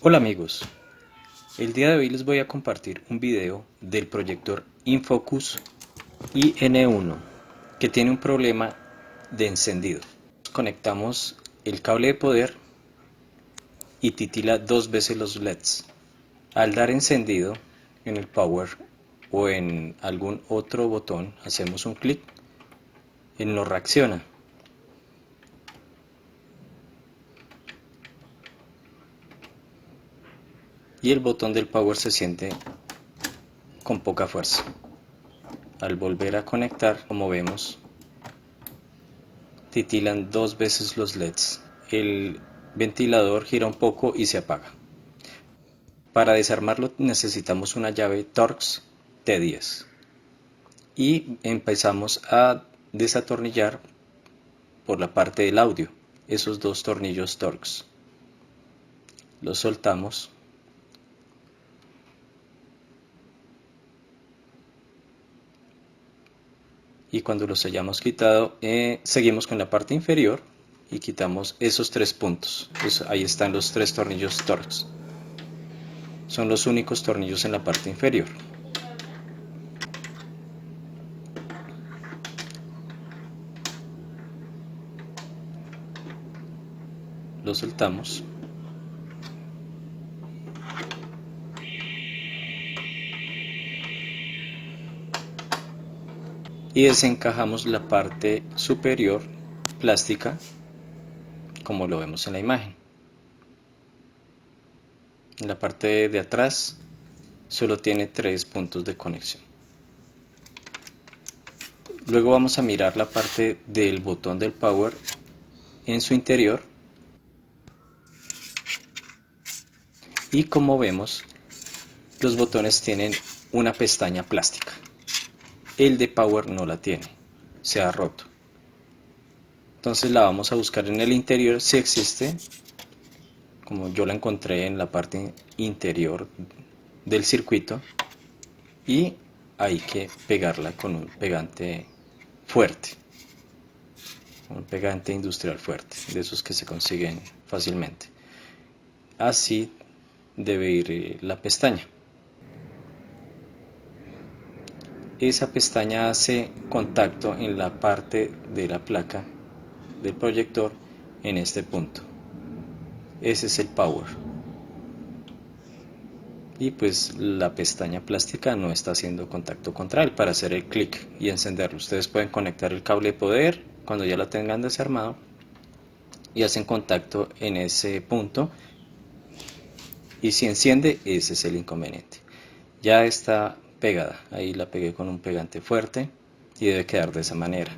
Hola amigos, el día de hoy les voy a compartir un video del proyector Infocus IN1 que tiene un problema de encendido. Conectamos el cable de poder y titila dos veces los LEDs. Al dar encendido en el power o en algún otro botón, hacemos un clic, él no reacciona. Y el botón del power se siente con poca fuerza. Al volver a conectar, como vemos, titilan dos veces los LEDs. El ventilador gira un poco y se apaga. Para desarmarlo necesitamos una llave Torx T10 y empezamos a desatornillar por la parte del audio esos dos tornillos Torx. Los soltamos y cuando los hayamos quitado seguimos con la parte inferior y quitamos esos tres puntos. Ahí están los tres tornillos Torx. Son los únicos tornillos en la parte inferior. Lo soltamos y desencajamos la parte superior plástica como lo vemos en la imagen. En la parte de atrás solo tiene tres puntos de conexión. Luego vamos a mirar la parte del botón del power en su interior y como vemos los botones tienen una pestaña plástica. El de power no la tiene, se ha roto. Entonces la vamos a buscar en el interior si existe, como yo la encontré en la parte interior del circuito, y hay que pegarla con un pegante fuerte, un pegante industrial fuerte, de esos que se consiguen fácilmente. Así debe ir la pestaña. Esa pestaña hace contacto en la parte de la placa del proyector en este punto. Ese es el power. Y pues la pestaña plástica no está haciendo contacto contra él para hacer el clic y encenderlo. Ustedes pueden conectar el cable de poder cuando ya lo tengan desarmado y hacen contacto en ese punto, y si enciende, ese es el inconveniente. Ya está pegada, ahí la pegué con un pegante fuerte y debe quedar de esa manera.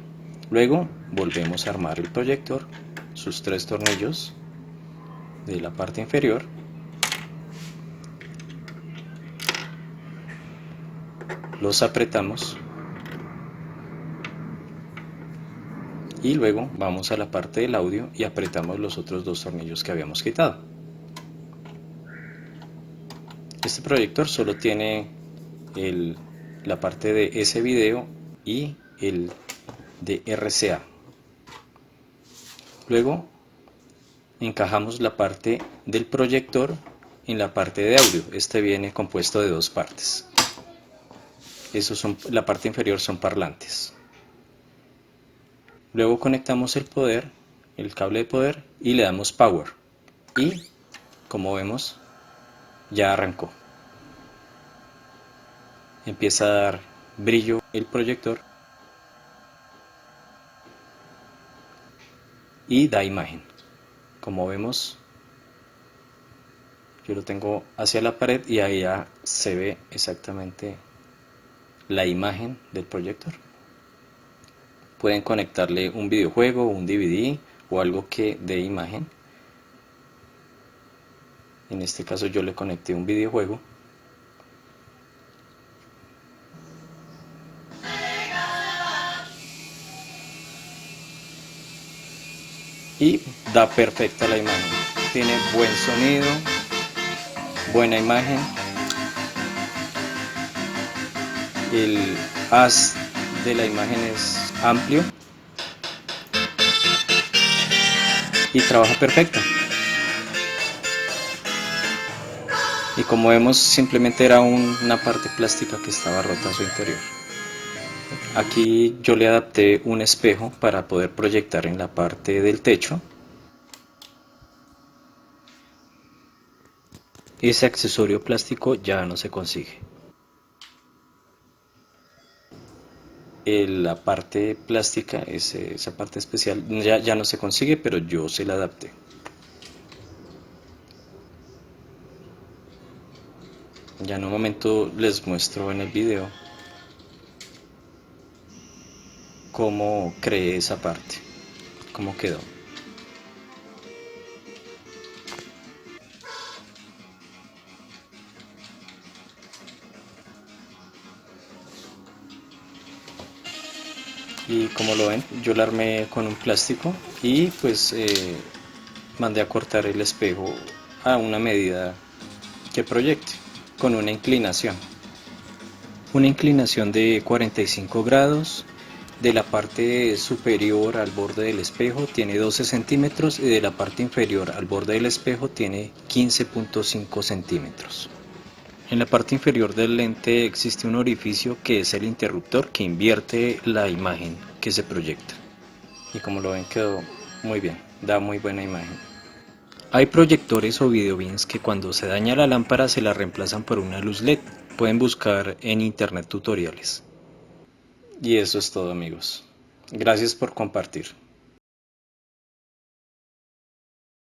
Luego volvemos a armar el proyector, sus tres tornillos de la parte inferior, los apretamos y luego vamos a la parte del audio y apretamos los otros dos tornillos que habíamos quitado. Este proyector solo tiene la parte de ese video y el de RCA. Luego encajamos la parte del proyector en la parte de audio. Este viene compuesto de dos partes. La parte inferior son parlantes. Luego conectamos el cable de poder y le damos power. Y como vemos, ya arrancó. Empieza a dar brillo el proyector y da imagen. Como vemos, yo lo tengo hacia la pared y ahí ya se ve exactamente la imagen del proyector. Pueden conectarle un videojuego, un DVD o algo que dé imagen. En este caso yo le conecté un videojuego. Y da perfecta la imagen. Tiene buen sonido, buena imagen. El haz de la imagen es amplio y trabaja perfecto. como vemos simplemente era una parte plástica que estaba rota a su interior. Aquí yo le adapté un espejo para poder proyectar en la parte del techo. Ese accesorio plástico ya no se consigue. La parte plástica, esa parte especial, ya no se consigue, pero yo se la adapté. Ya en un momento les muestro en el video cómo creé esa parte, cómo quedó. Y como lo ven, yo la armé con un plástico y pues mandé a cortar el espejo a una medida que proyecte, con una inclinación de 45 grados. De la parte superior al borde del espejo tiene 12 centímetros y de la parte inferior al borde del espejo tiene 15.5 centímetros. En la parte inferior del lente existe un orificio que es el interruptor que invierte la imagen que se proyecta. Y como lo ven quedó muy bien, da muy buena imagen. Hay proyectores o videobins que cuando se daña la lámpara se la reemplazan por una luz LED. Pueden buscar en internet tutoriales. Y eso es todo, amigos. Gracias por compartir.